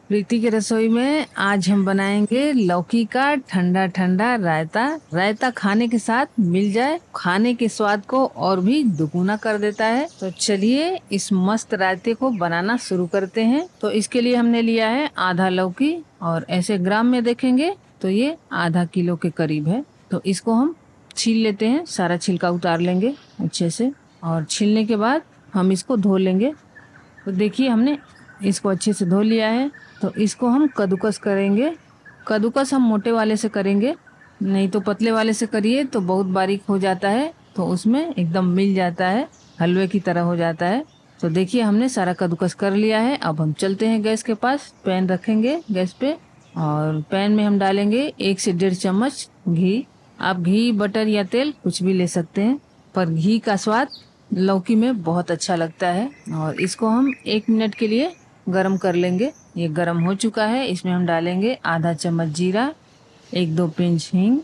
प्रीति की रसोई में आज हम बनाएंगे लौकी का ठंडा ठंडा रायता। रायता खाने के साथ मिल जाए, खाने के स्वाद को और भी दुगुना कर देता है। तो चलिए इस मस्त रायते को बनाना शुरू करते हैं। तो इसके लिए हमने लिया है आधा लौकी, और ऐसे ग्राम में देखेंगे तो ये आधा किलो के करीब है। तो इसको हम छील लेते हैं, सारा छिलका उतार लेंगे अच्छे से, और छीलने के बाद हम इसको धो लेंगे। तो देखिए हमने इसको अच्छे से धो लिया है। तो इसको हम कद्दूकस करेंगे। कद्दूकस हम मोटे वाले से करेंगे, नहीं तो पतले वाले से करिए तो बहुत बारीक हो जाता है, तो उसमें एकदम मिल जाता है, हलवे की तरह हो जाता है। तो देखिए हमने सारा कद्दूकस कर लिया है। अब हम चलते हैं गैस के पास, पैन रखेंगे गैस पे, और पैन में हम डालेंगे 1 से 1.5 चम्मच घी। आप घी, बटर या तेल कुछ भी ले सकते हैं, पर घी का स्वाद लौकी में बहुत अच्छा लगता है। और इसको हम 1 मिनट के लिए गरम कर लेंगे। ये गरम हो चुका है, इसमें हम डालेंगे आधा चम्मच जीरा, 1-2 पिंच हींग।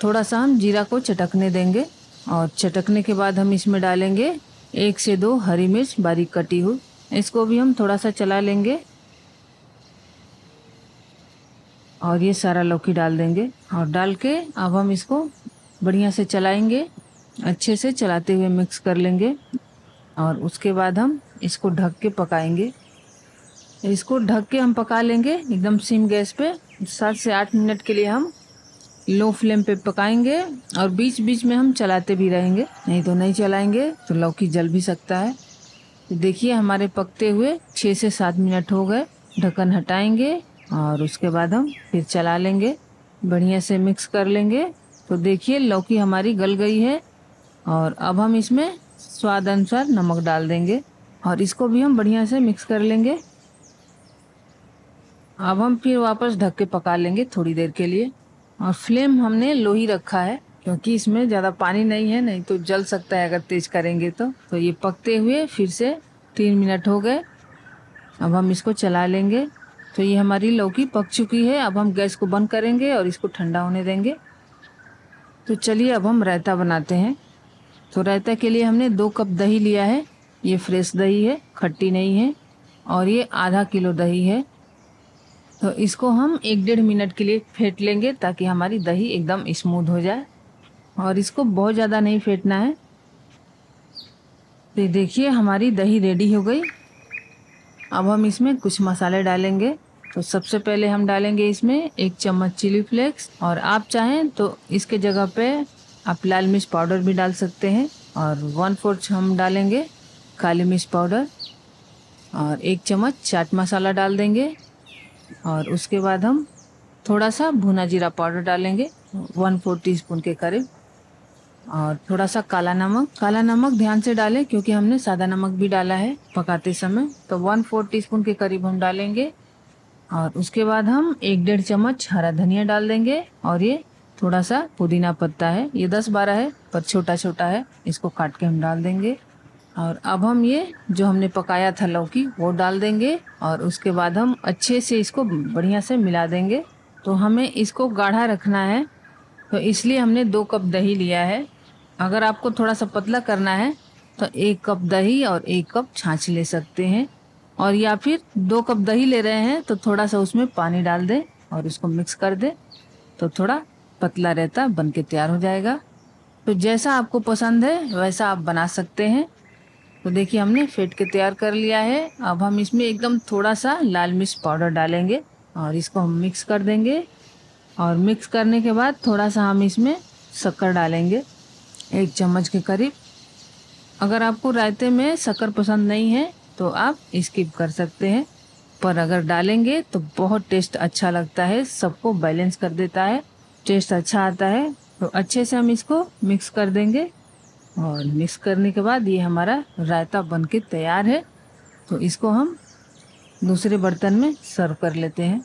थोड़ा सा हम जीरा को चटकने देंगे, और चटकने के बाद हम इसमें डालेंगे 1 से 2 हरी मिर्च बारीक कटी हुई। इसको भी हम थोड़ा सा चला लेंगे, और ये सारा लौकी डाल देंगे। और डाल के अब हम इसको बढ़िया से चलाएंगे, अच्छे से चलाते हुए मिक्स कर लेंगे। और उसके बाद हम इसको ढक के पकाएंगे। इसको ढक के हम पका लेंगे एकदम सिम गैस पे। 7 से 8 मिनट के लिए हम लो फ्लेम पे पकाएंगे, और बीच बीच में हम चलाते भी रहेंगे, नहीं तो नहीं चलाएंगे तो लौकी जल भी सकता है। तो देखिए हमारे पकते हुए 6 से 7 मिनट हो गए। ढक्कन हटाएंगे, और उसके बाद हम फिर चला लेंगे, बढ़िया से मिक्स कर लेंगे। तो देखिए लौकी हमारी गल गई है, और अब हम इसमें स्वाद अनुसार नमक डाल देंगे, और इसको भी हम बढ़िया से मिक्स कर लेंगे। अब हम फिर वापस ढक के पका लेंगे थोड़ी देर के लिए, और फ्लेम हमने लो ही रखा है, क्योंकि इसमें ज़्यादा पानी नहीं है, नहीं तो जल सकता है अगर तेज करेंगे तो ये पकते हुए फिर से 3 मिनट हो गए। अब हम इसको चला लेंगे। तो ये हमारी लौकी पक चुकी है। अब हम गैस को बंद करेंगे और इसको ठंडा होने देंगे। तो चलिए अब हम रायता बनाते हैं। तो रायता के लिए हमने 2 कप दही लिया है। ये फ्रेश दही है, खट्टी नहीं है, और ये आधा किलो दही है। तो इसको हम 1-1.5 मिनट के लिए फेंट लेंगे, ताकि हमारी दही एकदम स्मूथ हो जाए, और इसको बहुत ज़्यादा नहीं फेंटना है। तो देखिए हमारी दही रेडी हो गई। अब हम इसमें कुछ मसाले डालेंगे। तो सबसे पहले हम डालेंगे इसमें 1 चम्मच चिली फ्लेक्स, और आप चाहें तो इसके जगह पे आप लाल मिर्च पाउडर भी डाल सकते हैं। और 1/4 हम डालेंगे काली मिर्च पाउडर, और 1 चम्मच चाट मसाला डाल देंगे। और उसके बाद हम थोड़ा सा भुना जीरा पाउडर डालेंगे, 1/4 टीस्पून के करीब। और थोड़ा सा काला नमक ध्यान से डालें, क्योंकि हमने सादा नमक भी डाला है पकाते समय। तो 1/4 टीस्पून के करीब हम डालेंगे। और उसके बाद हम 1-1.5 चम्मच हरा धनिया डाल देंगे, और ये थोड़ा सा पुदीना पत्ता है, ये 10-12 है पर छोटा छोटा है, इसको काट के हम डाल देंगे। और अब हम ये जो हमने पकाया था लौकी वो डाल देंगे, और उसके बाद हम अच्छे से इसको बढ़िया से मिला देंगे। तो हमें इसको गाढ़ा रखना है, तो इसलिए हमने 2 कप दही लिया है। अगर आपको थोड़ा सा पतला करना है तो 1 कप दही और 1 कप छाछ ले सकते हैं, और या फिर 2 कप दही ले रहे हैं तो थोड़ा सा उसमें पानी डाल दें और इसको मिक्स कर दें, तो थोड़ा पतला रहता बन के तैयार हो जाएगा। तो जैसा आपको पसंद है वैसा आप बना सकते हैं। तो देखिए हमने फेंट के तैयार कर लिया है। अब हम इसमें एकदम थोड़ा सा लाल मिर्च पाउडर डालेंगे, और इसको हम मिक्स कर देंगे। और मिक्स करने के बाद थोड़ा सा हम इसमें शक्कर डालेंगे, 1 चम्मच के करीब। अगर आपको रायते में शक्कर पसंद नहीं है तो आप स्किप कर सकते हैं, पर अगर डालेंगे तो बहुत टेस्ट अच्छा लगता है, सबको बैलेंस कर देता है, टेस्ट अच्छा आता है। तो अच्छे से हम इसको मिक्स कर देंगे, और मिक्स करने के बाद ये हमारा रायता बनके तैयार है। तो इसको हम दूसरे बर्तन में सर्व कर लेते हैं।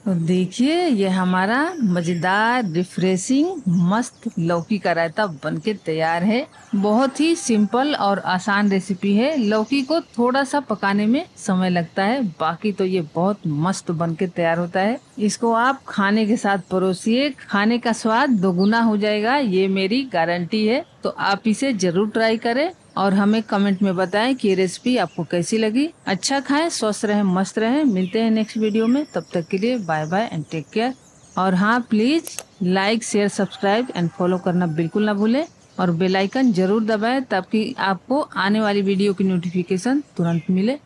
तो देखिए ये हमारा मज़ेदार रिफ्रेशिंग मस्त लौकी का रायता बनके तैयार है। बहुत ही सिंपल और आसान रेसिपी है। लौकी को थोड़ा सा पकाने में समय लगता है, बाकी तो ये बहुत मस्त बनके तैयार होता है। इसको आप खाने के साथ परोसिए, खाने का स्वाद दोगुना हो जाएगा, ये मेरी गारंटी है। तो आप इसे जरूर ट्राई करें। और हमें कमेंट में बताएं कि ये रेसिपी आपको कैसी लगी। अच्छा खाएं, स्वस्थ रहें, मस्त रहें। मिलते हैं नेक्स्ट वीडियो में, तब तक के लिए bye bye and take care. और हाँ, please like share subscribe and follow करना बिल्कुल ना भूलें और बेल आइकन जरूर दबाएं ताकि आपको आने वाली वीडियो की नोटिफिकेशन तुरंत मिले।